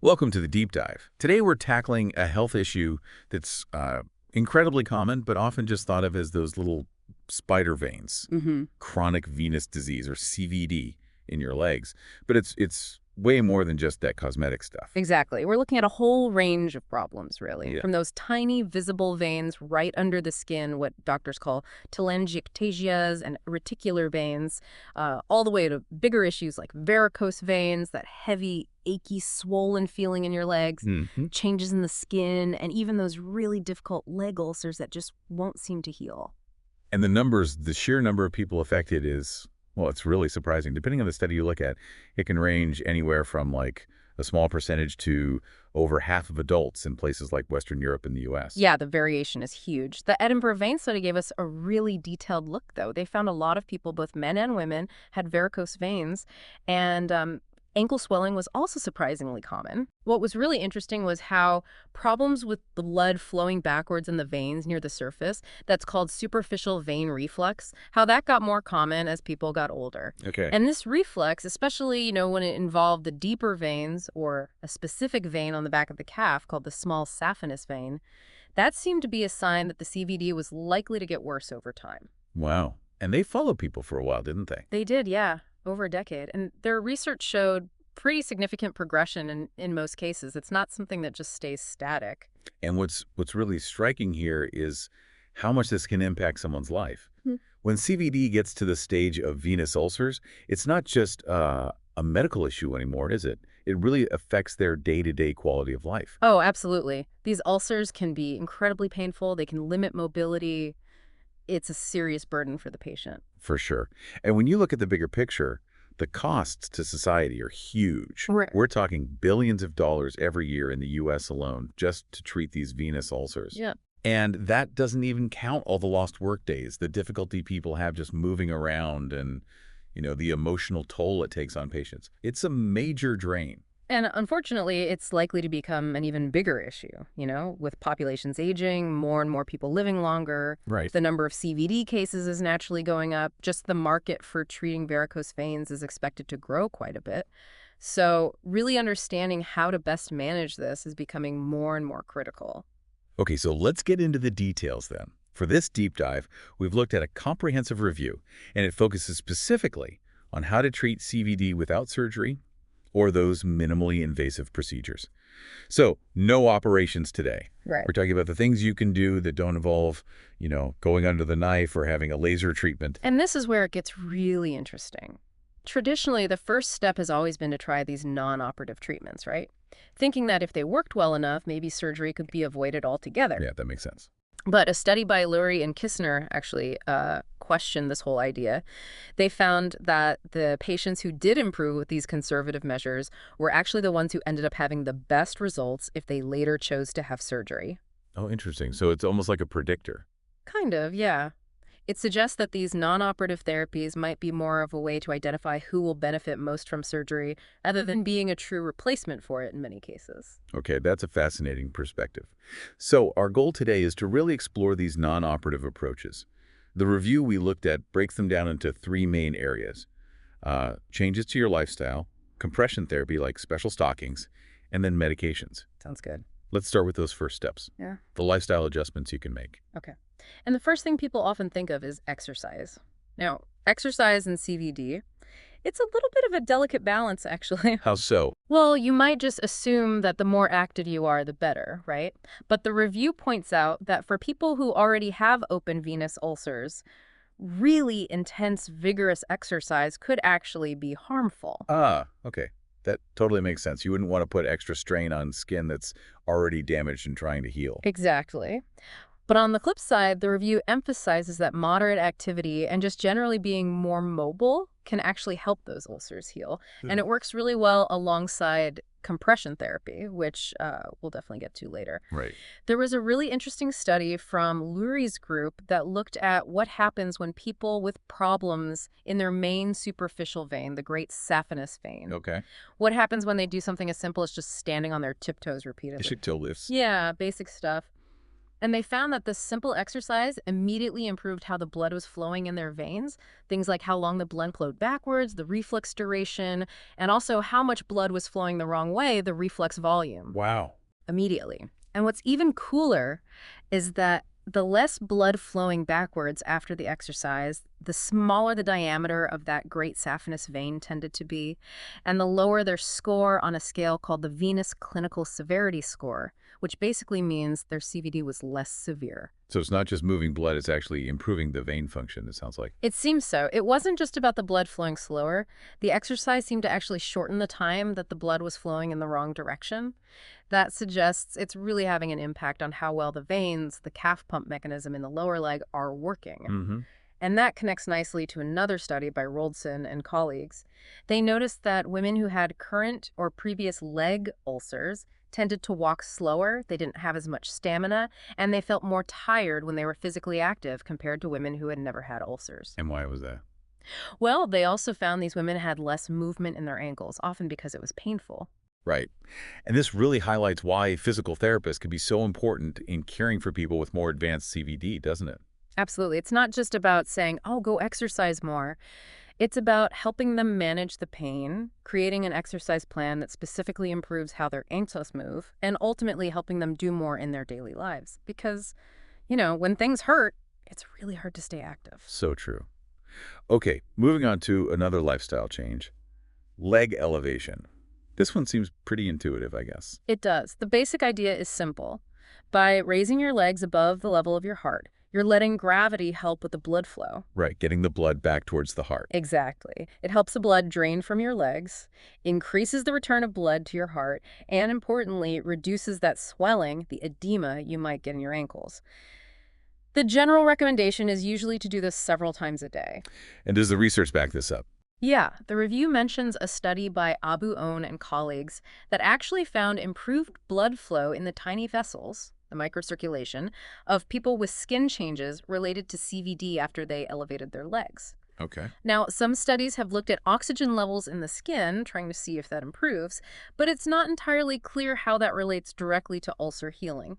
Welcome to the Deep Dive. Today we're tackling a health issue that's incredibly common, but often just thought of as those little spider veins, chronic venous disease, or CVD, in your legs. But it's way more than just that cosmetic stuff. Exactly. We're looking at a whole range of problems, really, Yeah. from those tiny visible veins right under the skin, what doctors call telangiectasias and reticular veins, all the way to bigger issues like varicose veins, that heavy, achy, swollen feeling in your legs, hmm changes in the skin, and even those really difficult leg ulcers that just won't seem to heal. And the sheer number of people affected is, well, it's really surprising. Depending on the study you look at, it can range anywhere from like a small percentage to over half of adults in places like Western Europe and the U.S. Yeah, the variation is huge. The Edinburgh vein study gave us a really detailed look, though. They found a lot of people, both men and women, had varicose veins, and ankle swelling was also surprisingly common. What was really interesting was how problems with the blood flowing backwards in the veins near the surface, that's called superficial vein reflux, how that got more common as people got older. Okay. And this reflux, especially, when it involved the deeper veins or a specific vein on the back of the calf called the small saphenous vein, that seemed to be a sign that the CVD was likely to get worse over time. Wow. And they followed people for a while, didn't they? They did, yeah, over a decade. And their research showed pretty significant progression in most cases. It's not something that just stays static. And what's really striking here is how much this can impact someone's life. Hmm. When CVD gets to the stage of venous ulcers, it's not just a medical issue anymore, is it? It really affects their day-to-day quality of life. Oh, absolutely. These ulcers can be incredibly painful. They can limit mobility. It's a serious burden for the patient. For sure. And when you look at the bigger picture, the costs to society are huge. Right. We're talking billions of dollars every year in the U.S. alone just to treat these venous ulcers. Yeah. And that doesn't even count all the lost work days, the difficulty people have just moving around and, the emotional toll it takes on patients. It's a major drain. And unfortunately, it's likely to become an even bigger issue, with populations aging, more and more people living longer. Right. The number of CVD cases is naturally going up. Just the market for treating varicose veins is expected to grow quite a bit. So really understanding how to best manage this is becoming more and more critical. Okay, so let's get into the details then. For this deep dive, we've looked at a comprehensive review, and it focuses specifically on how to treat CVD without surgery or those minimally invasive procedures. So, no operations today. Right. We're talking about the things you can do that don't involve, going under the knife or having a laser treatment. And this is where it gets really interesting. Traditionally, the first step has always been to try these non-operative treatments, right? Thinking that if they worked well enough, maybe surgery could be avoided altogether. Yeah, that makes sense. But a study by Lurie and Kissner actually questioned this whole idea. They found that the patients who did improve with these conservative measures were actually the ones who ended up having the best results if they later chose to have surgery. Oh, interesting. So it's almost like a predictor. Kind of, yeah. It suggests that these non-operative therapies might be more of a way to identify who will benefit most from surgery, rather than being a true replacement for it in many cases. Okay, that's a fascinating perspective. So our goal today is to really explore these non-operative approaches. The review we looked at breaks them down into three main areas. Changes to your lifestyle, compression therapy like special stockings, and then medications. Sounds good. Let's start with those first steps. Yeah. The lifestyle adjustments you can make. Okay. And the first thing people often think of is exercise. Now, exercise in CVD, it's a little bit of a delicate balance, actually. How so? Well, you might just assume that the more active you are, the better, right? But the review points out that for people who already have open venous ulcers, really intense, vigorous exercise could actually be harmful. Okay. That totally makes sense. You wouldn't want to put extra strain on skin that's already damaged and trying to heal. Exactly. But on the flip side, the review emphasizes that moderate activity and just generally being more mobile can actually help those ulcers heal. And it works really well alongside compression therapy, which we'll definitely get to later. Right. There was a really interesting study from Lurie's group that looked at what happens when people with problems in their main superficial vein, the great saphenous vein. Okay. What happens when they do something as simple as just standing on their tiptoes repeatedly? Basic toe lifts. Yeah, basic stuff. And they found that this simple exercise immediately improved how the blood was flowing in their veins, things like how long the blood flowed backwards, the reflex duration, and also how much blood was flowing the wrong way, the reflex volume, Wow. immediately. And what's even cooler is that the less blood flowing backwards after the exercise, the smaller the diameter of that great saphenous vein tended to be, and the lower their score on a scale called the Venous Clinical Severity Score, which basically means their CVD was less severe. So it's not just moving blood, it's actually improving the vein function, it sounds like. It seems so. It wasn't just about the blood flowing slower. The exercise seemed to actually shorten the time that the blood was flowing in the wrong direction. That suggests it's really having an impact on how well the veins, the calf pump mechanism in the lower leg, are working. Mm-hmm. And that connects nicely to another study by Roldson and colleagues. They noticed that women who had current or previous leg ulcers tended to walk slower, they didn't have as much stamina, and they felt more tired when they were physically active compared to women who had never had ulcers. And why was that? Well, they also found these women had less movement in their ankles, often because it was painful. Right. And this really highlights why physical therapists can be so important in caring for people with more advanced CVD, doesn't it? Absolutely. It's not just about saying, oh, go exercise more. It's about helping them manage the pain, creating an exercise plan that specifically improves how their ankles move, and ultimately helping them do more in their daily lives. Because, when things hurt, it's really hard to stay active. So true. Okay, moving on to another lifestyle change. Leg elevation. This one seems pretty intuitive, I guess. It does. The basic idea is simple. By raising your legs above the level of your heart, you're letting gravity help with the blood flow. Right, getting the blood back towards the heart. Exactly. It helps the blood drain from your legs, increases the return of blood to your heart, and importantly, reduces that swelling, the edema you might get in your ankles. The general recommendation is usually to do this several times a day. And does the research back this up? Yeah, the review mentions a study by Abu Own and colleagues that actually found improved blood flow in the tiny vessels, the microcirculation, of people with skin changes related to CVD after they elevated their legs. Okay. Now, some studies have looked at oxygen levels in the skin, trying to see if that improves, but it's not entirely clear how that relates directly to ulcer healing.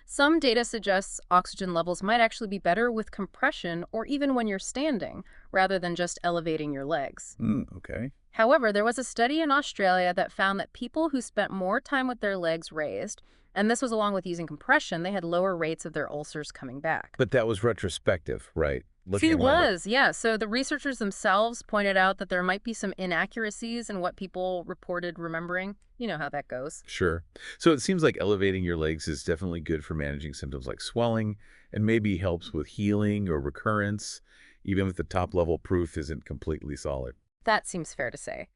Some data suggests oxygen levels might actually be better with compression or even when you're standing, rather than just elevating your legs. Okay. However, there was a study in Australia that found that people who spent more time with their legs raised, and this was along with using compression, they had lower rates of their ulcers coming back. But that was retrospective, right? It was, yeah. So the researchers themselves pointed out that there might be some inaccuracies in what people reported remembering. You know how that goes. Sure. So it seems like elevating your legs is definitely good for managing symptoms like swelling and maybe helps with healing or recurrence, even if the top-level proof isn't completely solid. That seems fair to say.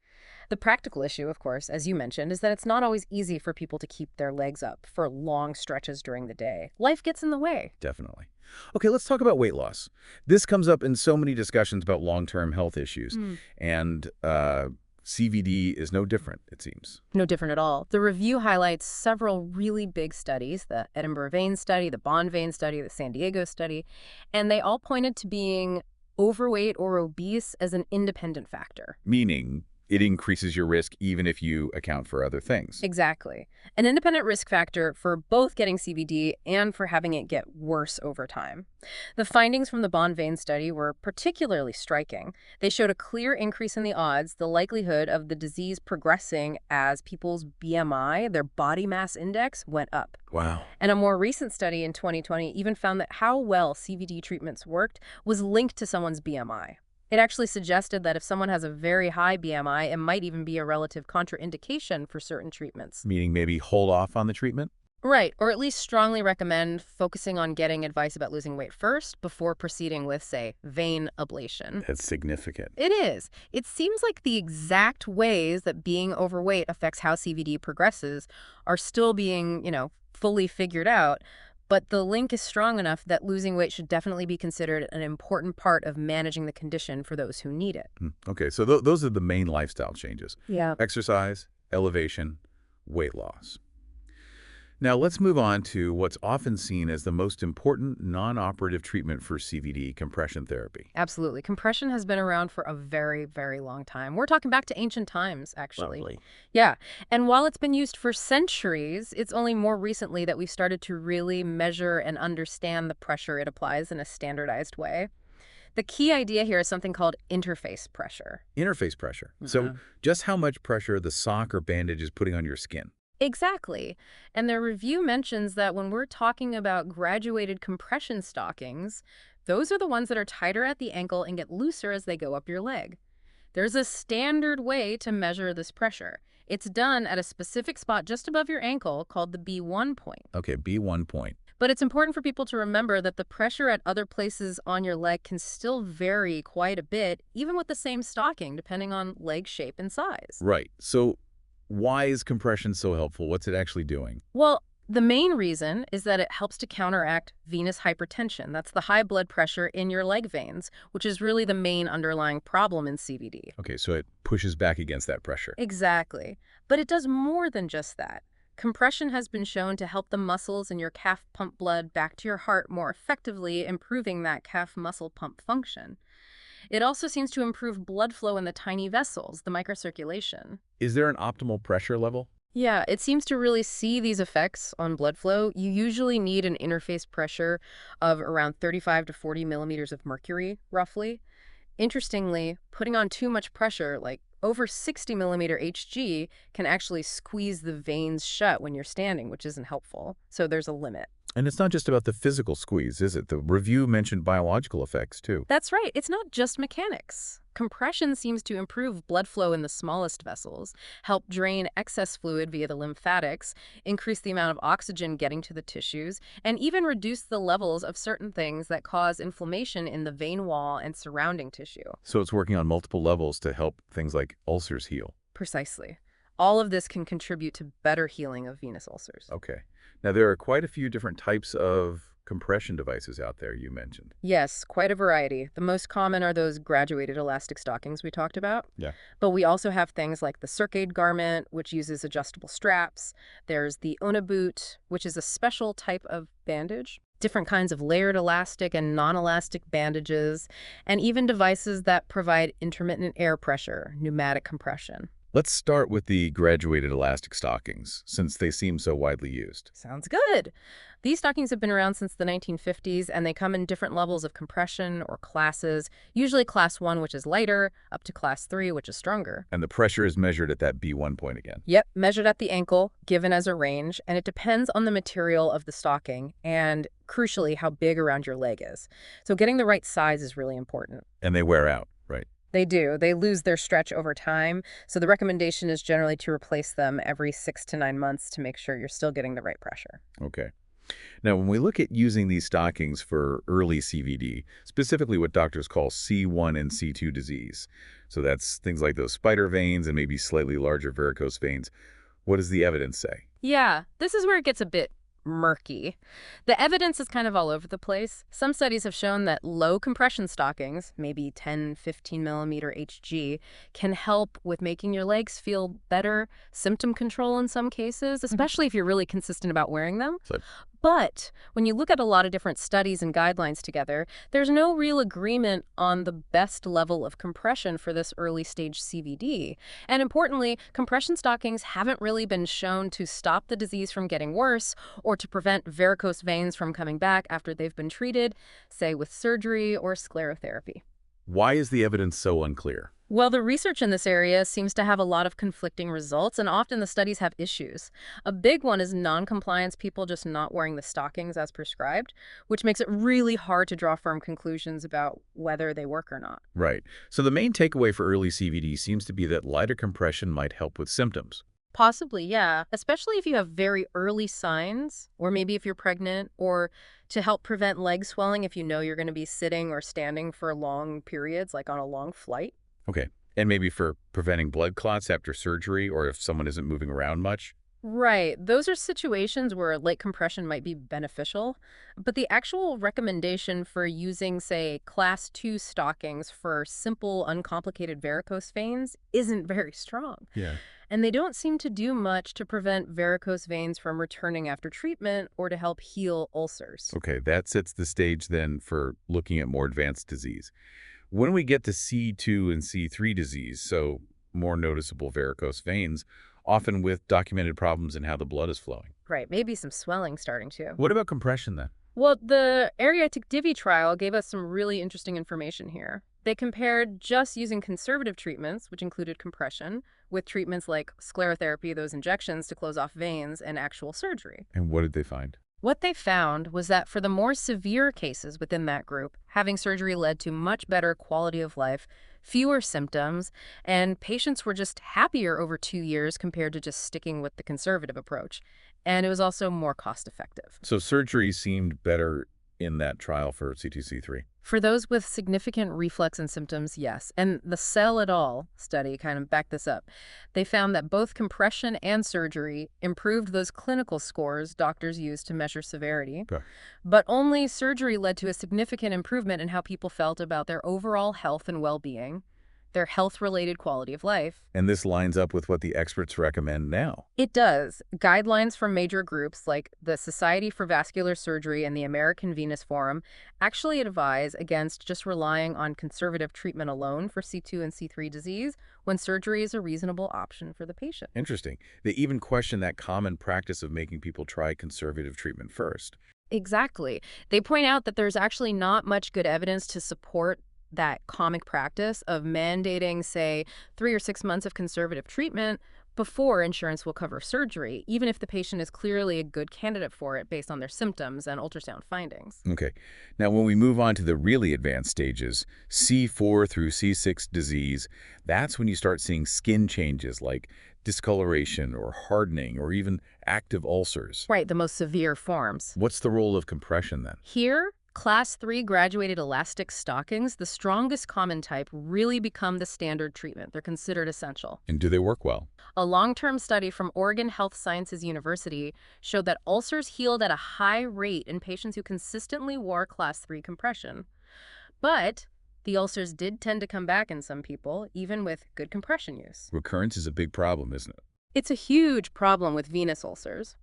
The practical issue, of course, as you mentioned, is that it's not always easy for people to keep their legs up for long stretches during the day. Life gets in the way. Definitely. Okay, let's talk about weight loss. This comes up in so many discussions about long-term health issues, and CVD is no different, it seems. No different at all. The review highlights several really big studies, the Edinburgh Vein Study, the Bonn Vein Study, the San Diego Study, and they all pointed to being overweight or obese as an independent factor. Meaning it increases your risk even if you account for other things. Exactly. An independent risk factor for both getting CVD and for having it get worse over time. The findings from the Bonn Vein Study were particularly striking. They showed a clear increase in the odds, the likelihood of the disease progressing as people's BMI, their body mass index, went up. Wow. And a more recent study in 2020 even found that how well CVD treatments worked was linked to someone's BMI. It actually suggested that if someone has a very high BMI, it might even be a relative contraindication for certain treatments. Meaning maybe hold off on the treatment? Right, or at least strongly recommend focusing on getting advice about losing weight first before proceeding with, say, vein ablation. That's significant. It is. It seems like the exact ways that being overweight affects how CVD progresses are still being, fully figured out. But the link is strong enough that losing weight should definitely be considered an important part of managing the condition for those who need it. Okay, so those are the main lifestyle changes. Yeah. Exercise, elevation, weight loss. Now let's move on to what's often seen as the most important non-operative treatment for CVD, compression therapy. Absolutely. Compression has been around for a very, very long time. We're talking back to ancient times, actually. Lovely. Yeah. And while it's been used for centuries, it's only more recently that we've started to really measure and understand the pressure it applies in a standardized way. The key idea here is something called interface pressure. Interface pressure. So just how much pressure the sock or bandage is putting on your skin. Exactly. And the review mentions that when we're talking about graduated compression stockings, those are the ones that are tighter at the ankle and get looser as they go up your leg. There's a standard way to measure this pressure. It's done at a specific spot just above your ankle called the B1 point. Okay, B1 point. But it's important for people to remember that the pressure at other places on your leg can still vary quite a bit, even with the same stocking, depending on leg shape and size. Right. So why is compression so helpful? What's it actually doing? Well, the main reason is that it helps to counteract venous hypertension. That's the high blood pressure in your leg veins, which is really the main underlying problem in CVD. Okay, so it pushes back against that pressure. Exactly. But it does more than just that. Compression has been shown to help the muscles in your calf pump blood back to your heart more effectively, improving that calf muscle pump function. It also seems to improve blood flow in the tiny vessels, the microcirculation. Is there an optimal pressure level? Yeah, it seems to really see these effects on blood flow. You usually need an interface pressure of around 35 to 40 millimeters of mercury, roughly. Interestingly, putting on too much pressure, like over 60 millimeter Hg, can actually squeeze the veins shut when you're standing, which isn't helpful. So there's a limit. And it's not just about the physical squeeze, is it? The review mentioned biological effects, too. That's right. It's not just mechanics. Compression seems to improve blood flow in the smallest vessels, help drain excess fluid via the lymphatics, increase the amount of oxygen getting to the tissues, and even reduce the levels of certain things that cause inflammation in the vein wall and surrounding tissue. So it's working on multiple levels to help things like ulcers heal. Precisely. All of this can contribute to better healing of venous ulcers. Okay. Now, there are quite a few different types of compression devices out there you mentioned. Yes, quite a variety. The most common are those graduated elastic stockings we talked about. Yeah. But we also have things like the Circade garment, which uses adjustable straps. There's the Boot, which is a special type of bandage. Different kinds of layered elastic and non-elastic bandages, and even devices that provide intermittent air pressure, pneumatic compression. Let's start with the graduated elastic stockings, since they seem so widely used. Sounds good. These stockings have been around since the 1950s, and they come in different levels of compression or classes, usually class 1, which is lighter, up to class 3, which is stronger. And the pressure is measured at that B1 point again. Yep, measured at the ankle, given as a range, and it depends on the material of the stocking and, crucially, how big around your leg is. So getting the right size is really important. And they wear out, right? They do. They lose their stretch over time, so the recommendation is generally to replace them every 6 to 9 months to make sure you're still getting the right pressure. Okay. Now, when we look at using these stockings for early CVD, specifically what doctors call C1 and C2 disease, so that's things like those spider veins and maybe slightly larger varicose veins, what does the evidence say? Yeah, this is where it gets a bit murky. The evidence is kind of all over the place. Some studies have shown that low compression stockings, maybe 10, 15 millimeter Hg, can help with making your legs feel better, symptom control in some cases, especially if you're really consistent about wearing them. But when you look at a lot of different studies and guidelines together, there's no real agreement on the best level of compression for this early stage CVD. And importantly, compression stockings haven't really been shown to stop the disease from getting worse or to prevent varicose veins from coming back after they've been treated, say with surgery or sclerotherapy. Why is the evidence so unclear? Well, the research in this area seems to have a lot of conflicting results, and often the studies have issues. A big one is non-compliance, people just not wearing the stockings as prescribed, which makes it really hard to draw firm conclusions about whether they work or not. Right. So the main takeaway for early CVD seems to be that lighter compression might help with symptoms. Possibly, yeah, especially if you have very early signs, or maybe if you're pregnant, or to help prevent leg swelling if you know you're going to be sitting or standing for long periods, like on a long flight. Okay. And maybe for preventing blood clots after surgery or if someone isn't moving around much? Right. Those are situations where light compression might be beneficial, but the actual recommendation for using, say, class 2 stockings for simple, uncomplicated varicose veins isn't very strong. Yeah. And they don't seem to do much to prevent varicose veins from returning after treatment or to help heal ulcers. Okay, that sets the stage then for looking at more advanced disease. When we get to C2 and C3 disease, so more noticeable varicose veins, often with documented problems in how the blood is flowing. Right, maybe some swelling starting too. What about compression then? Well, the Ariatic Divi trial gave us some really interesting information here. They compared just using conservative treatments, which included compression, with treatments like sclerotherapy, those injections to close off veins, and actual surgery. And what did they find? What they found was that for the more severe cases within that group, having surgery led to much better quality of life, fewer symptoms, and patients were just happier over 2 years compared to just sticking with the conservative approach. And it was also more cost-effective. So surgery seemed better in that trial for C2C3. For those with significant reflux and symptoms, yes. And the Cell et al. Study kind of backed this up. They found that both compression and surgery improved those clinical scores doctors use to measure severity. Okay. But only surgery led to a significant improvement in how people felt about their overall health and well-being, their health-related quality of life. And this lines up with what the experts recommend now. It does. Guidelines from major groups like the Society for Vascular Surgery and the American Venous Forum actually advise against just relying on conservative treatment alone for C2 and C3 disease when surgery is a reasonable option for the patient. Interesting. They even question that common practice of making people try conservative treatment first. Exactly. They point out that there's actually not much good evidence to support that comic practice of mandating, say, 3 or 6 months of conservative treatment before insurance will cover surgery, even if the patient is clearly a good candidate for it based on their symptoms and ultrasound findings. Okay. Now, when we move on to the really advanced stages, C4 through C6 disease, that's when you start seeing skin changes like discoloration or hardening or even active ulcers. Right, the most severe forms. What's the role of compression then? Here, Class 3 graduated elastic stockings, the strongest common type, really become the standard treatment. They're considered essential. And do they work well? A long-term study from Oregon Health Sciences University showed that ulcers healed at a high rate in patients who consistently wore Class 3 compression. But the ulcers did tend to come back in some people, even with good compression use. Recurrence is a big problem, isn't it? It's a huge problem with venous ulcers.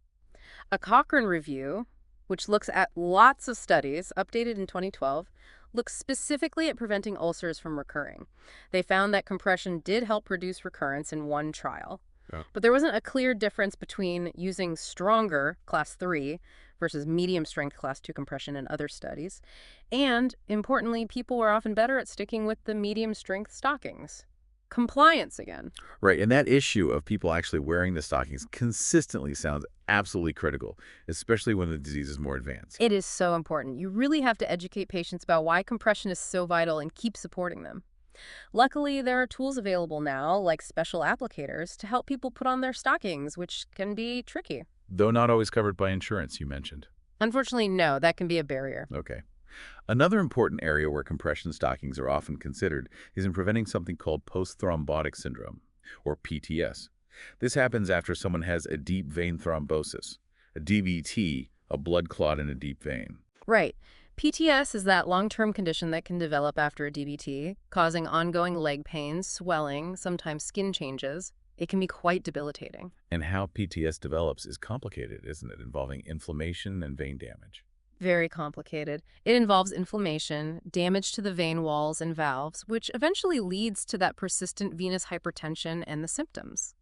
A Cochrane review, which looks at lots of studies, updated in 2012, looks specifically at preventing ulcers from recurring. They found that compression did help reduce recurrence in one trial. Yeah. But there wasn't a clear difference between using stronger Class 3 versus medium-strength Class 2 compression in other studies. And, importantly, people were often better at sticking with the medium-strength stockings. Compliance again. Right, and that issue of people actually wearing the stockings consistently sounds absolutely critical, especially when the disease is more advanced. It is so important. You really have to educate patients about why compression is so vital and keep supporting them. Luckily, there are tools available now, like special applicators, to help people put on their stockings, which can be tricky. Though not always covered by insurance, you mentioned. Unfortunately, no, that can be a barrier. Okay. Another important area where compression stockings are often considered is in preventing something called post-thrombotic syndrome, or PTS. This happens after someone has a deep vein thrombosis, a DVT, a blood clot in a deep vein. Right. PTS is that long-term condition that can develop after a DVT, causing ongoing leg pain, swelling, sometimes skin changes. It can be quite debilitating. And how PTS develops is complicated, isn't it, involving inflammation and vein damage. Very complicated. It involves inflammation, damage to the vein walls and valves, which eventually leads to that persistent venous hypertension and the symptoms.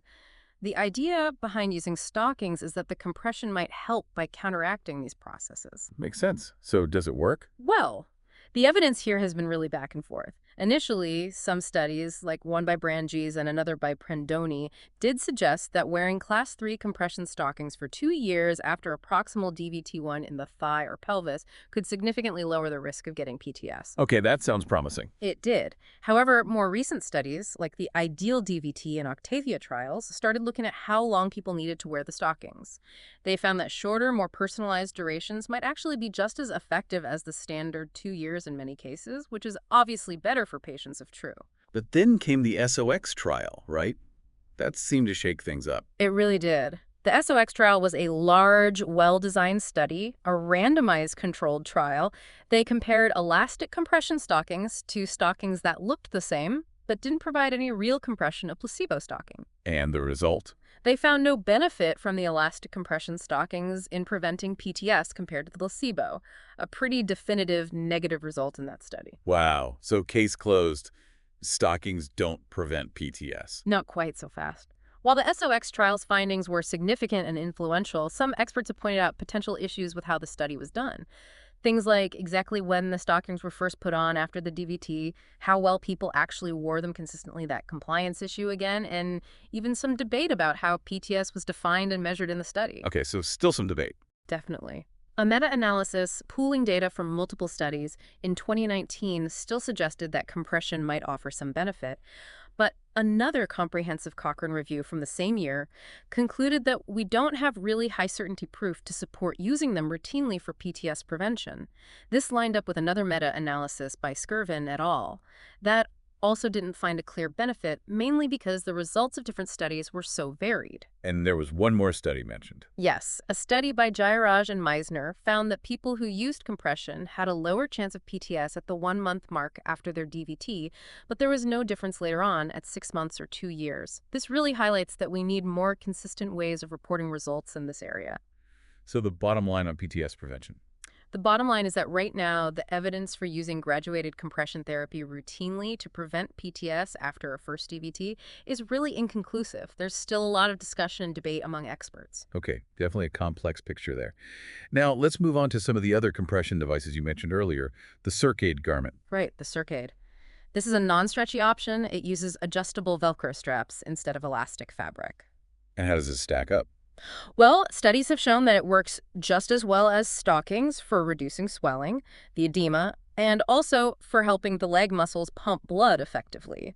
The idea behind using stockings is that the compression might help by counteracting these processes. Makes sense. So does it work? Well, the evidence here has been really back and forth. Initially, some studies, like one by Branges and another by Prendoni, did suggest that wearing Class 3 compression stockings for 2 years after a proximal DVT1 in the thigh or pelvis could significantly lower the risk of getting PTS. Okay, that sounds promising. It did. However, more recent studies, like the IDEAL DVT and Octavia trials, started looking at how long people needed to wear the stockings. They found that shorter, more personalized durations might actually be just as effective as the standard 2 years in many cases, which is obviously better for patients if true. But then came the SOX trial, right? That seemed to shake things up. It really did. The SOX trial was a large, well-designed study, a randomized controlled trial. They compared elastic compression stockings to stockings that looked the same, but didn't provide any real compression of placebo stocking. And the result? They found no benefit from the elastic compression stockings in preventing PTS compared to the placebo, a pretty definitive negative result in that study. Wow. So case closed. Stockings don't prevent PTS. Not quite so fast. While the SOX trial's findings were significant and influential, some experts have pointed out potential issues with how the study was done. Things like exactly when the stockings were first put on after the DVT, how well people actually wore them consistently, that compliance issue again, and even some debate about how PTS was defined and measured in the study. Okay, so still some debate. Definitely. A meta-analysis pooling data from multiple studies in 2019 still suggested that compression might offer some benefit, but another comprehensive Cochrane review from the same year concluded that we don't have really high certainty proof to support using them routinely for PTS prevention. This lined up with another meta-analysis by Skirvin et al. That also didn't find a clear benefit, mainly because the results of different studies were so varied. And there was one more study mentioned. Yes, a study by Jairaj and Meisner found that people who used compression had a lower chance of PTS at the 1-month mark after their DVT, but there was no difference later on at 6 months or 2 years. This really highlights that we need more consistent ways of reporting results in this area. So the bottom line on PTS prevention. The bottom line is that right now, the evidence for using graduated compression therapy routinely to prevent PTS after a first DVT is really inconclusive. There's still a lot of discussion and debate among experts. Okay, definitely a complex picture there. Now, let's move on to some of the other compression devices you mentioned earlier, the Circade garment. Right, the Circade. This is a non-stretchy option. It uses adjustable Velcro straps instead of elastic fabric. And how does this stack up? Well, studies have shown that it works just as well as stockings for reducing swelling, the edema, and also for helping the leg muscles pump blood effectively.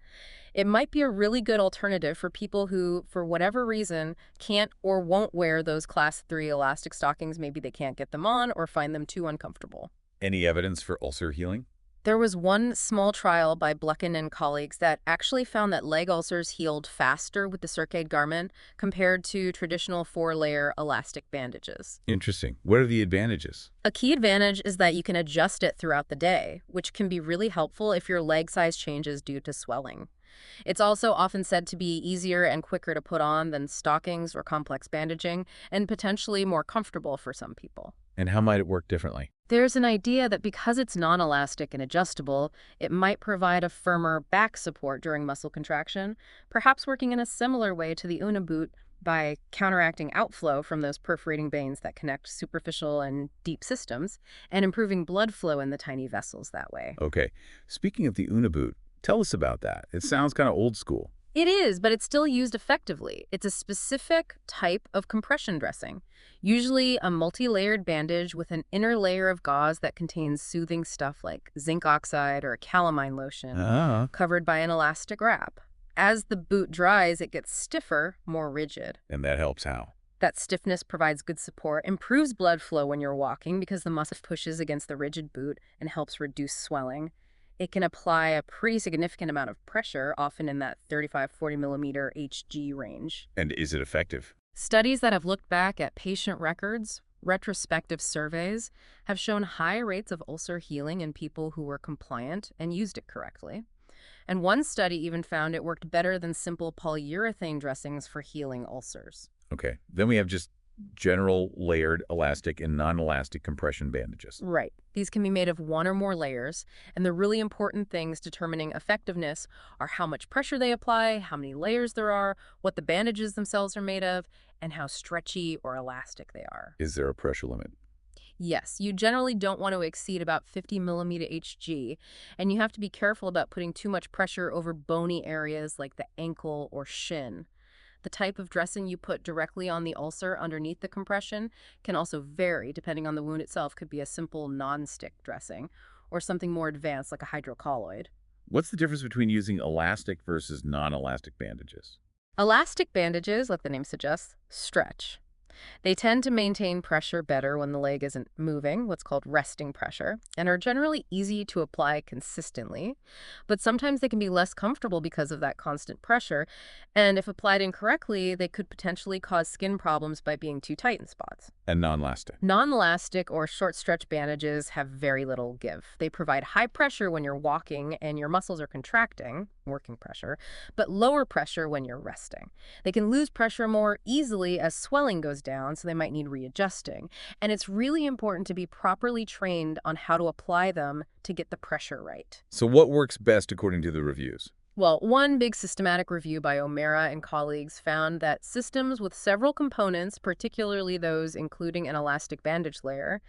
It might be a really good alternative for people who, for whatever reason, can't or won't wear those Class 3 elastic stockings. Maybe they can't get them on or find them too uncomfortable. Any evidence for ulcer healing? There was one small trial by Blucken and colleagues that actually found that leg ulcers healed faster with the Circade garment compared to traditional 4-layer elastic bandages. Interesting. What are the advantages? A key advantage is that you can adjust it throughout the day, which can be really helpful if your leg size changes due to swelling. It's also often said to be easier and quicker to put on than stockings or complex bandaging, and potentially more comfortable for some people. And how might it work differently? There's an idea that because it's non-elastic and adjustable, it might provide a firmer back support during muscle contraction, perhaps working in a similar way to the Una boot by counteracting outflow from those perforating veins that connect superficial and deep systems, and improving blood flow in the tiny vessels that way. Okay. Speaking of the Una boot, tell us about that. It sounds kind of old school. It is, but it's still used effectively. It's a specific type of compression dressing, usually a multi-layered bandage with an inner layer of gauze that contains soothing stuff like zinc oxide or calamine lotion, covered by an elastic wrap. As the boot dries, it gets stiffer, more rigid. And that helps how? That stiffness provides good support, improves blood flow when you're walking because the muscle pushes against the rigid boot and helps reduce swelling. It can apply a pretty significant amount of pressure, often in that 35-40 millimeter Hg range. And is it effective? Studies that have looked back at patient records, retrospective surveys, have shown high rates of ulcer healing in people who were compliant and used it correctly. And one study even found it worked better than simple polyurethane dressings for healing ulcers. Okay. Then we have just general layered elastic and non-elastic compression bandages. Right. These can be made of one or more layers, and the really important things determining effectiveness are how much pressure they apply, how many layers there are, what the bandages themselves are made of, and how stretchy or elastic they are. Is there a pressure limit? Yes, you generally don't want to exceed about 50 millimeter Hg, and you have to be careful about putting too much pressure over bony areas like the ankle or shin. The type of dressing you put directly on the ulcer underneath the compression can also vary depending on the wound itself. Could be a simple non-stick dressing or something more advanced like a hydrocolloid. What's the difference between using elastic versus non-elastic bandages? Elastic bandages, like the name suggests, stretch. They tend to maintain pressure better when the leg isn't moving, what's called resting pressure, and are generally easy to apply consistently. But sometimes they can be less comfortable because of that constant pressure, and if applied incorrectly, they could potentially cause skin problems by being too tight in spots. And non-elastic? Non-elastic or short stretch bandages have very little give. They provide high pressure when you're walking and your muscles are contracting, working pressure, but lower pressure when you're resting. They can lose pressure more easily as swelling goes down, so they might need readjusting. And it's really important to be properly trained on how to apply them to get the pressure right. So what works best according to the reviews? Well, one big systematic review by O'Mara and colleagues found that systems with several components, particularly those including an elastic bandage layer,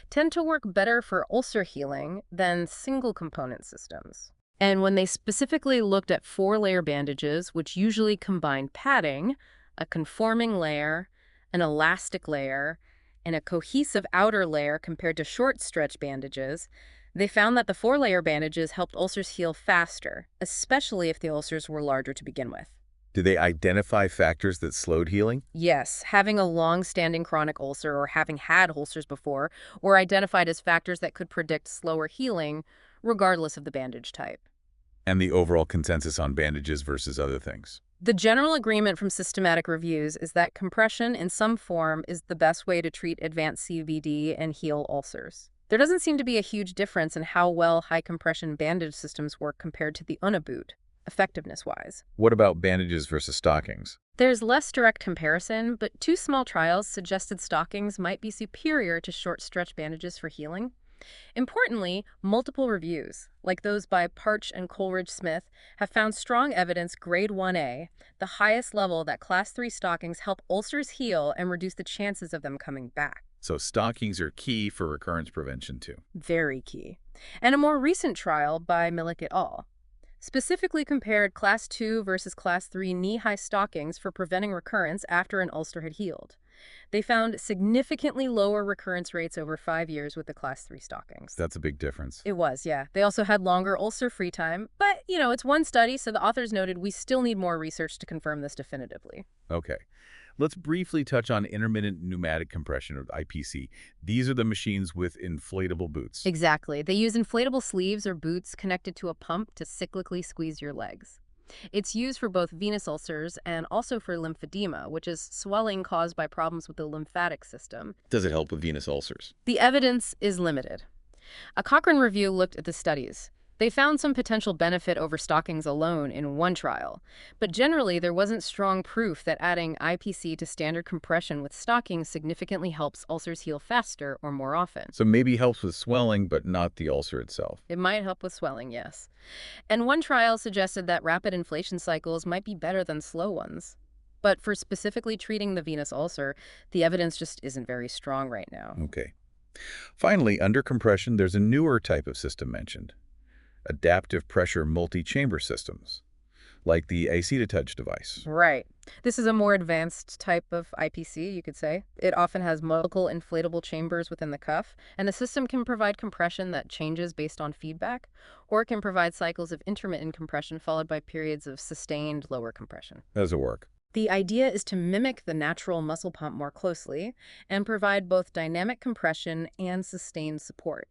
tend to work better for ulcer healing than single component systems. And when they specifically looked at four-layer bandages, which usually combine padding, a conforming layer, an elastic layer, and a cohesive outer layer compared to short stretch bandages, they found that the four-layer bandages helped ulcers heal faster, especially if the ulcers were larger to begin with. Do they identify factors that slowed healing? Yes, having a long-standing chronic ulcer or having had ulcers before were identified as factors that could predict slower healing, regardless of the bandage type. And the overall consensus on bandages versus other things? The general agreement from systematic reviews is that compression in some form is the best way to treat advanced CVD and heal ulcers. There doesn't seem to be a huge difference in how well high-compression bandage systems work compared to the Unabut, effectiveness-wise. What about bandages versus stockings? There's less direct comparison, but two small trials suggested stockings might be superior to short-stretch bandages for healing. Importantly, multiple reviews, like those by Parch and Coleridge-Smith, have found strong evidence grade 1A, the highest level that class 3 stockings help ulcers heal and reduce the chances of them coming back. So stockings are key for recurrence prevention too. Very key. And a more recent trial by Millick et al. Specifically compared class 2 versus class 3 knee-high stockings for preventing recurrence after an ulcer had healed. They found significantly lower recurrence rates over 5 years with the class 3 stockings. That's a big difference. It was, yeah. They also had longer ulcer-free time, but, it's one study, so the authors noted we still need more research to confirm this definitively. Okay. Let's briefly touch on intermittent pneumatic compression, or IPC. These are the machines with inflatable boots. Exactly. They use inflatable sleeves or boots connected to a pump to cyclically squeeze your legs. It's used for both venous ulcers and also for lymphedema, which is swelling caused by problems with the lymphatic system. Does it help with venous ulcers? The evidence is limited. A Cochrane review looked at the studies. They found some potential benefit over stockings alone in one trial, but generally there wasn't strong proof that adding IPC to standard compression with stockings significantly helps ulcers heal faster or more often. So maybe helps with swelling, but not the ulcer itself. It might help with swelling, yes. And one trial suggested that rapid inflation cycles might be better than slow ones. But for specifically treating the venous ulcer, the evidence just isn't very strong right now. Okay. Finally, under compression, there's a newer type of system mentioned. Adaptive pressure multi-chamber systems, like the AC-to-touch device. Right. This is a more advanced type of IPC, you could say. It often has multiple inflatable chambers within the cuff, and the system can provide compression that changes based on feedback, or it can provide cycles of intermittent compression followed by periods of sustained lower compression. How does it work? The idea is to mimic the natural muscle pump more closely and provide both dynamic compression and sustained support.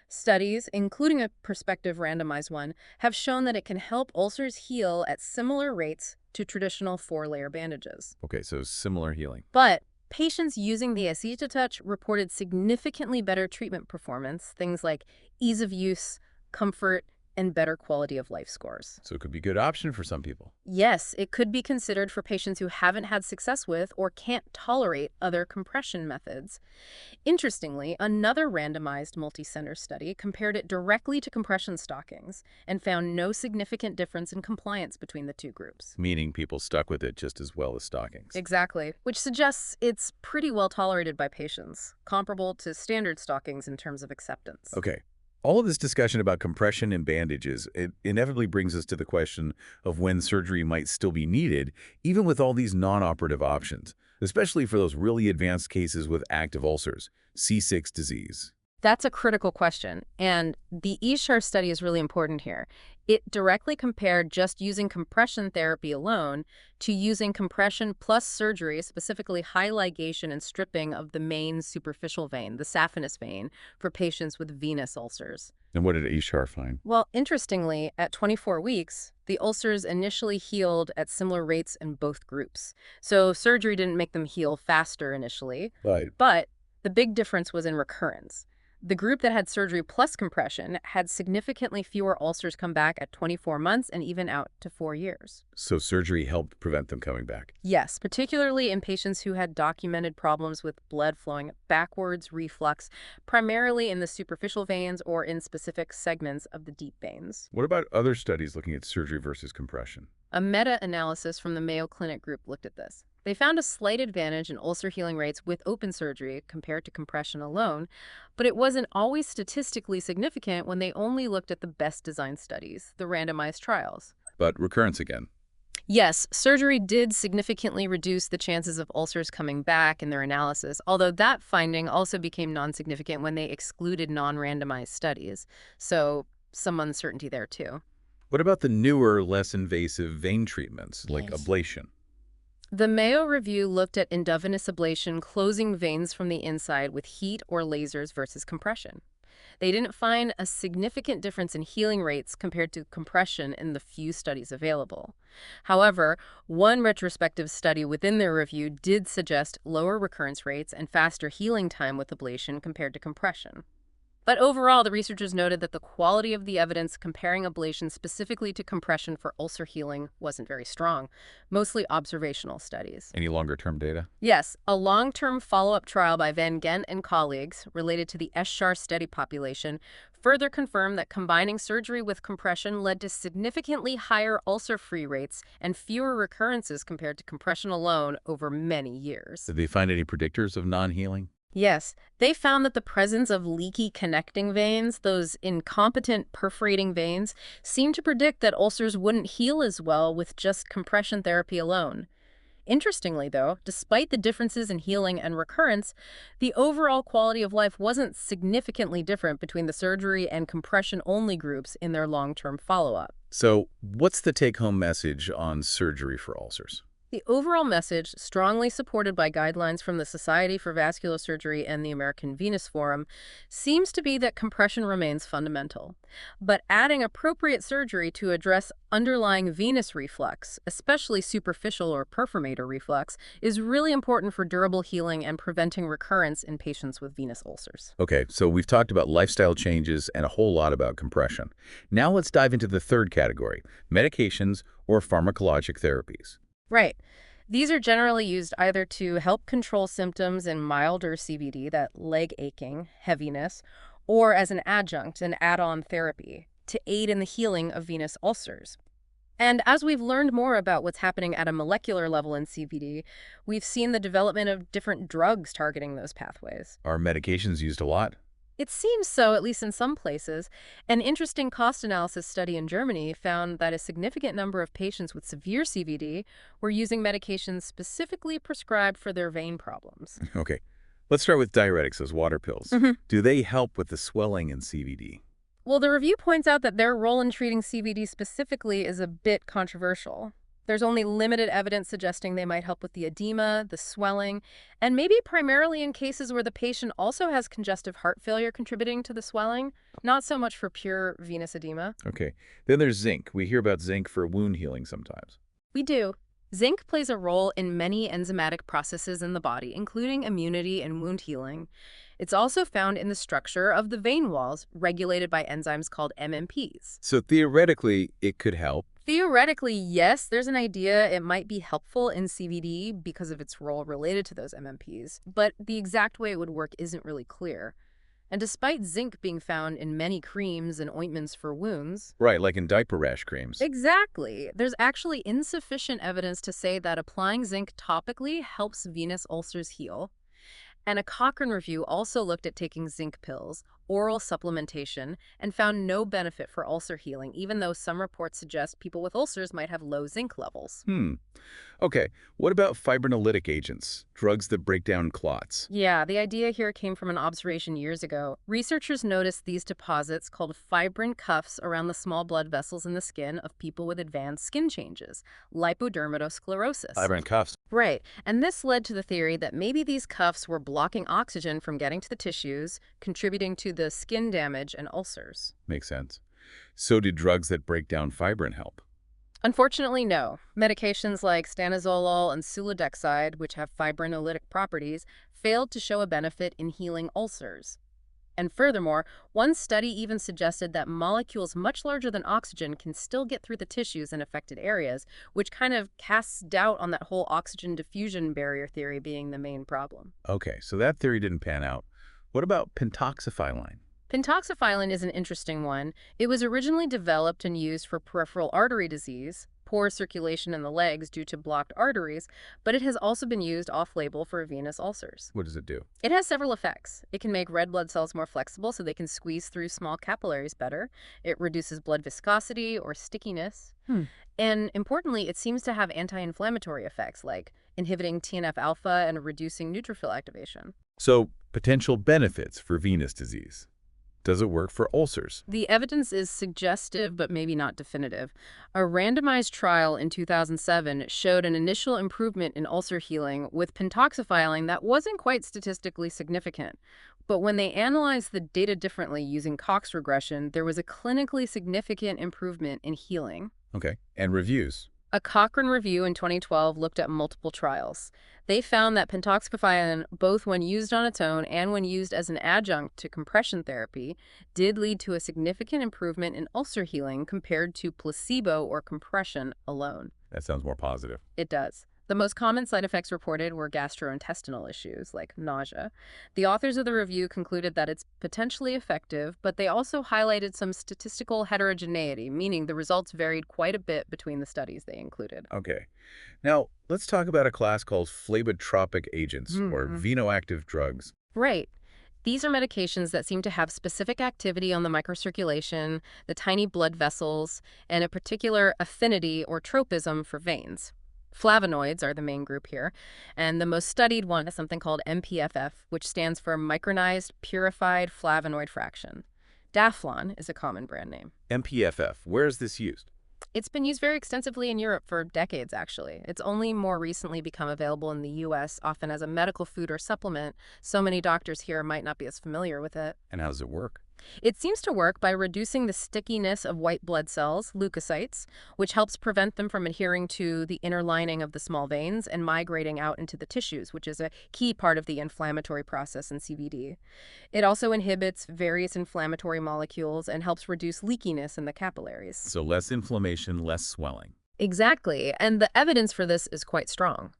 Studies, including a prospective randomized one, have shown that it can help ulcers heal at similar rates to traditional four-layer bandages. Okay, so similar healing. But patients using the AC-to-touch reported significantly better treatment performance, things like ease of use, comfort, and better quality of life scores. So it could be a good option for some people. Yes, it could be considered for patients who haven't had success with or can't tolerate other compression methods. Interestingly, another randomized multi-center study compared it directly to compression stockings and found no significant difference in compliance between the two groups. Meaning people stuck with it just as well as stockings. Exactly, which suggests it's pretty well tolerated by patients, comparable to standard stockings in terms of acceptance. Okay. All of this discussion about compression and bandages, it inevitably brings us to the question of when surgery might still be needed, even with all these non-operative options, especially for those really advanced cases with active ulcers, C6 disease. That's a critical question, and the Ishar study is really important here. It directly compared just using compression therapy alone to using compression plus surgery, specifically high ligation and stripping of the main superficial vein, the saphenous vein, for patients with venous ulcers. And what did Ishar find? Well, interestingly, at 24 weeks, the ulcers initially healed at similar rates in both groups. So surgery didn't make them heal faster initially, Right. but the big difference was in recurrence. The group that had surgery plus compression had significantly fewer ulcers come back at 24 months and even out to 4 years. So surgery helped prevent them coming back. Yes, particularly in patients who had documented problems with blood flowing backwards, reflux, primarily in the superficial veins or in specific segments of the deep veins. What about other studies looking at surgery versus compression? A meta-analysis from the Mayo Clinic group looked at this. They found a slight advantage in ulcer healing rates with open surgery compared to compression alone, but it wasn't always statistically significant when they only looked at the best designed studies, the randomized trials. But recurrence again. Yes, surgery did significantly reduce the chances of ulcers coming back in their analysis, although that finding also became non-significant when they excluded non-randomized studies. So some uncertainty there too. What about the newer, less invasive vein treatments like Yes. ablation? The Mayo Review looked at endovenous ablation, closing veins from the inside with heat or lasers versus compression. They didn't find a significant difference in healing rates compared to compression in the few studies available. However, one retrospective study within their review did suggest lower recurrence rates and faster healing time with ablation compared to compression. But overall, the researchers noted that the quality of the evidence comparing ablation specifically to compression for ulcer healing wasn't very strong, mostly observational studies. Any longer-term data? Yes, a long-term follow-up trial by Van Gent and colleagues related to the Eschar study population further confirmed that combining surgery with compression led to significantly higher ulcer-free rates and fewer recurrences compared to compression alone over many years. Did they find any predictors of non-healing? Yes, they found that the presence of leaky connecting veins, those incompetent perforating veins, seemed to predict that ulcers wouldn't heal as well with just compression therapy alone. Interestingly, though, despite the differences in healing and recurrence, the overall quality of life wasn't significantly different between the surgery and compression-only groups in their long-term follow-up. So what's the take-home message on surgery for ulcers? The overall message, strongly supported by guidelines from the Society for Vascular Surgery and the American Venous Forum, seems to be that compression remains fundamental. But adding appropriate surgery to address underlying venous reflux, especially superficial or perforator reflux, is really important for durable healing and preventing recurrence in patients with venous ulcers. Okay, so we've talked about lifestyle changes and a whole lot about compression. Now let's dive into the third category, medications or pharmacologic therapies. Right. These are generally used either to help control symptoms in milder CVD, that leg aching, heaviness, or as an adjunct, an add-on therapy, to aid in the healing of venous ulcers. And as we've learned more about what's happening at a molecular level in CVD, we've seen the development of different drugs targeting those pathways. Are medications used a lot? It seems so, at least in some places. An interesting cost analysis study in Germany found that a significant number of patients with severe CVD were using medications specifically prescribed for their vein problems. Okay, let's start with diuretics, those water pills. Do they help with the swelling in CVD? Well, the review points out that their role in treating CVD specifically is a bit controversial. There's only limited evidence suggesting they might help with the edema, the swelling, and maybe primarily in cases where the patient also has congestive heart failure contributing to the swelling, not so much for pure venous edema. Okay, then there's zinc. We hear about zinc for wound healing sometimes. We do. Zinc plays a role in many enzymatic processes in the body, including immunity and wound healing. It's also found in the structure of the vein walls, regulated by enzymes called MMPs. So theoretically, it could help. Theoretically, yes, there's an idea it might be helpful in CVD because of its role related to those MMPs, but the exact way it would work isn't really clear. And despite zinc being found in many creams and ointments for wounds... Right, like in diaper rash creams. Exactly. There's actually insufficient evidence to say that applying zinc topically helps venous ulcers heal. And a Cochrane review also looked at taking zinc pills, oral supplementation, and found no benefit for ulcer healing, even though some reports suggest people with ulcers might have low zinc levels. Okay, what about fibrinolytic agents, drugs that break down clots? Yeah, the idea here came from an observation years ago. Researchers noticed these deposits called fibrin cuffs around the small blood vessels in the skin of people with advanced skin changes, lipodermatosclerosis. Fibrin cuffs. Right, and this led to the theory that maybe these cuffs were blocking oxygen from getting to the tissues, contributing to the skin damage and ulcers. Makes sense. So do drugs that break down fibrin help? Unfortunately, no. Medications like stanozolol and sulodexide, which have fibrinolytic properties, failed to show a benefit in healing ulcers. And furthermore, one study even suggested that molecules much larger than oxygen can still get through the tissues in affected areas, which kind of casts doubt on that whole oxygen diffusion barrier theory being the main problem. Okay, so that theory didn't pan out. What about pentoxifylline? Pentoxifylline is an interesting one. It was originally developed and used for peripheral artery disease, poor circulation in the legs due to blocked arteries, but it has also been used off-label for venous ulcers. What does it do? It has several effects. It can make red blood cells more flexible so they can squeeze through small capillaries better. It reduces blood viscosity or stickiness. And importantly, it seems to have anti-inflammatory effects like inhibiting TNF-alpha and reducing neutrophil activation. So, potential benefits for venous disease. Does it work for ulcers? The evidence is suggestive, but maybe not definitive. A randomized trial in 2007 showed an initial improvement in ulcer healing with pentoxifylline that wasn't quite statistically significant. But when they analyzed the data differently using Cox regression, there was a clinically significant improvement in healing. Okay, and reviews. A Cochrane review in 2012 looked at multiple trials. They found that pentoxifylline, both when used on its own and when used as an adjunct to compression therapy, did lead to a significant improvement in ulcer healing compared to placebo or compression alone. That sounds more positive. It does. The most common side effects reported were gastrointestinal issues, like nausea. The authors of the review concluded that it's potentially effective, but they also highlighted some statistical heterogeneity, meaning the results varied quite a bit between the studies they included. Okay. Now, let's talk about a class called phlebitropic agents, or venoactive drugs. Right. These are medications that seem to have specific activity on the microcirculation, the tiny blood vessels, and a particular affinity or tropism for veins. Flavonoids are the main group here, and the most studied one is something called MPFF, which stands for micronized purified flavonoid fraction. Daflon is a common brand name. MPFF, where is this used? It's been used very extensively in Europe for decades, actually. It's only more recently become available in the U.S., often as a medical food or supplement. So many doctors here might not be as familiar with it. And how does it work? It seems to work by reducing the stickiness of white blood cells, leukocytes, which helps prevent them from adhering to the inner lining of the small veins and migrating out into the tissues, which is a key part of the inflammatory process in CVD. It also inhibits various inflammatory molecules and helps reduce leakiness in the capillaries. So less inflammation, less swelling. Exactly, and the evidence for this is quite strong.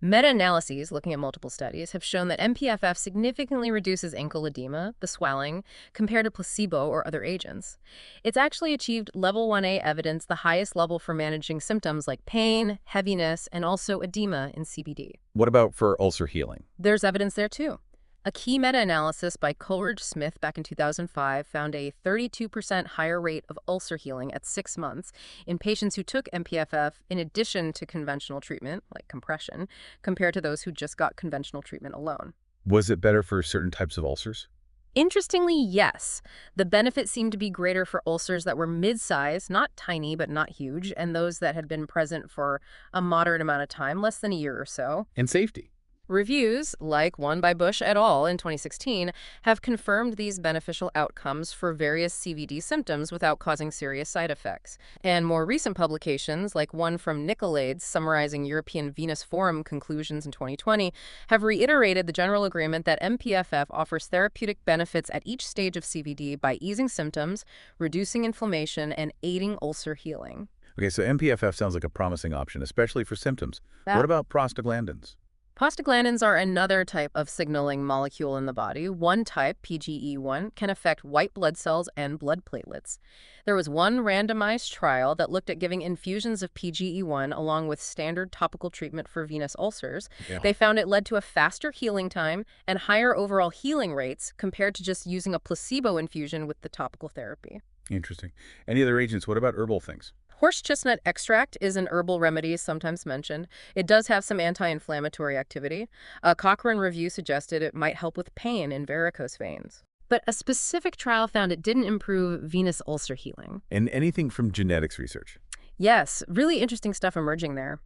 Meta-analyses looking at multiple studies have shown that MPFF significantly reduces ankle edema, the swelling, compared to placebo or other agents. It's actually achieved level 1A evidence, the highest level for managing symptoms like pain, heaviness, and also edema in CVD. What about for ulcer healing? There's evidence there too. A key meta-analysis by Coleridge-Smith back in 2005 found a 32% higher rate of ulcer healing at 6 months in patients who took MPFF in addition to conventional treatment, like compression, compared to those who just got conventional treatment alone. Was it better for certain types of ulcers? Interestingly, yes. The benefit seemed to be greater for ulcers that were mid-size, not tiny but not huge, and those that had been present for a moderate amount of time, less than a year or so. And safety. Reviews, like one by Bush et al. In 2016, have confirmed these beneficial outcomes for various CVD symptoms without causing serious side effects. And more recent publications, like one from Nicolaides summarizing European Venous Forum conclusions in 2020, have reiterated the general agreement that MPFF offers therapeutic benefits at each stage of CVD by easing symptoms, reducing inflammation, and aiding ulcer healing. Okay, so MPFF sounds like a promising option, especially for symptoms. What about prostaglandins? Prostaglandins are another type of signaling molecule in the body. One type, PGE1, can affect white blood cells and blood platelets. There was one randomized trial that looked at giving infusions of PGE1 along with standard topical treatment for venous ulcers. Yeah. They found it led to a faster healing time and higher overall healing rates compared to just using a placebo infusion with the topical therapy. Interesting. Any other agents? What about herbal things? Horse chestnut extract is an herbal remedy sometimes mentioned. It does have some anti-inflammatory activity. A Cochrane review suggested it might help with pain in varicose veins. But a specific trial found it didn't improve venous ulcer healing. And anything from genetics research? Yes, really interesting stuff emerging there.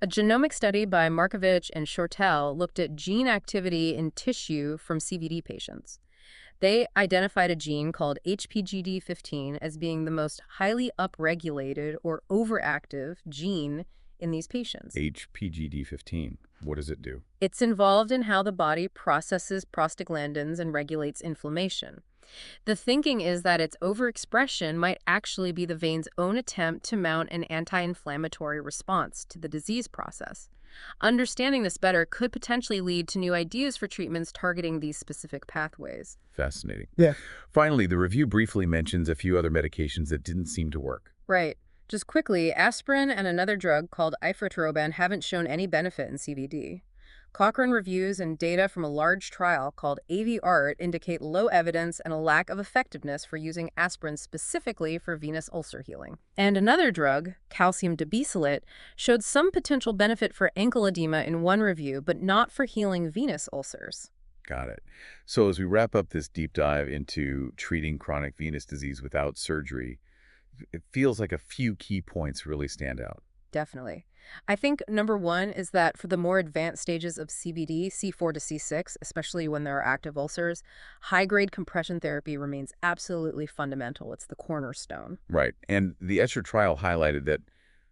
A genomic study by Markovich and Shortell looked at gene activity in tissue from CVD patients. They identified a gene called HPGD15 as being the most highly upregulated or overactive gene in these patients. HPGD-15. What does it do? It's involved in how the body processes prostaglandins and regulates inflammation. The thinking is that its overexpression might actually be the vein's own attempt to mount an anti-inflammatory response to the disease process. Understanding this better could potentially lead to new ideas for treatments targeting these specific pathways. Fascinating. Yeah. Finally, the review briefly mentions a few other medications that didn't seem to work. Right. Just quickly, aspirin and another drug called ifetroban haven't shown any benefit in CVD. Cochrane reviews and data from a large trial called AV-ART indicate low evidence and a lack of effectiveness for using aspirin specifically for venous ulcer healing. And another drug, calcium dibisolate, showed some potential benefit for ankle edema in one review, but not for healing venous ulcers. Got it. So as we wrap up this deep dive into treating chronic venous disease without surgery, it feels like a few key points really stand out. Definitely. I think number one is that for the more advanced stages of CVD, C4 to C6, especially when there are active ulcers, high-grade compression therapy remains absolutely fundamental. It's the cornerstone. Right. And the Escher trial highlighted that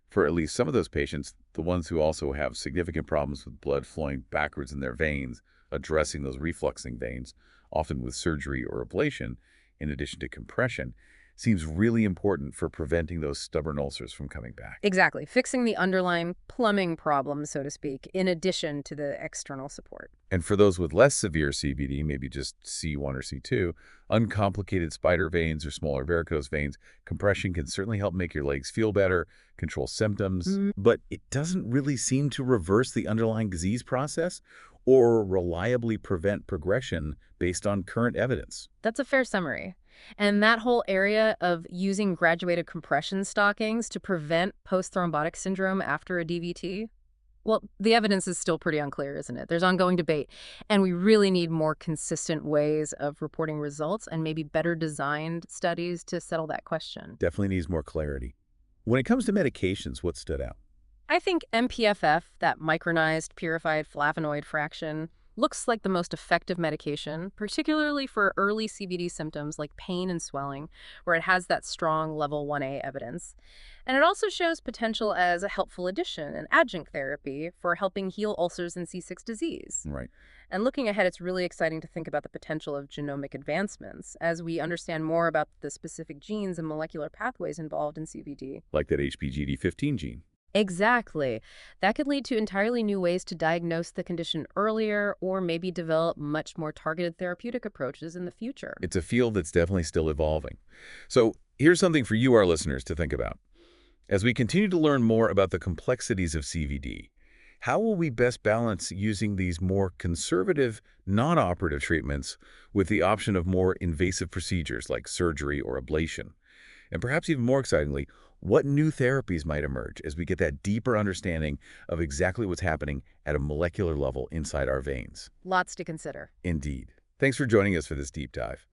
for at least some of those patients, the ones who also have significant problems with blood flowing backwards in their veins, addressing those refluxing veins, often with surgery or ablation, in addition to compression, seems really important for preventing those stubborn ulcers from coming back. Exactly. Fixing the underlying plumbing problem, so to speak, in addition to the external support. And for those with less severe CVD, maybe just C1 or C2, uncomplicated spider veins or smaller varicose veins, compression can certainly help make your legs feel better, control symptoms, but it doesn't really seem to reverse the underlying disease process or reliably prevent progression based on current evidence. That's a fair summary. And that whole area of using graduated compression stockings to prevent post-thrombotic syndrome after a DVT, well, the evidence is still pretty unclear, isn't it? There's ongoing debate, and we really need more consistent ways of reporting results and maybe better designed studies to settle that question. Definitely needs more clarity. When it comes to medications, what stood out? I think MPFF, that micronized purified flavonoid fraction, looks like the most effective medication, particularly for early CVD symptoms like pain and swelling, where it has that strong level 1A evidence. And it also shows potential as a helpful addition, an adjunct therapy for helping heal ulcers in C6 disease. Right. And looking ahead, it's really exciting to think about the potential of genomic advancements as we understand more about the specific genes and molecular pathways involved in CVD. Like that HPGD-15 gene. Exactly. That could lead to entirely new ways to diagnose the condition earlier or maybe develop much more targeted therapeutic approaches in the future. It's a field that's definitely still evolving. So here's something for you, our listeners, to think about. As we continue to learn more about the complexities of CVD, how will we best balance using these more conservative, non-operative treatments with the option of more invasive procedures like surgery or ablation? And perhaps even more excitingly, what new therapies might emerge as we get that deeper understanding of exactly what's happening at a molecular level inside our veins? Lots to consider. Indeed. Thanks for joining us for this deep dive.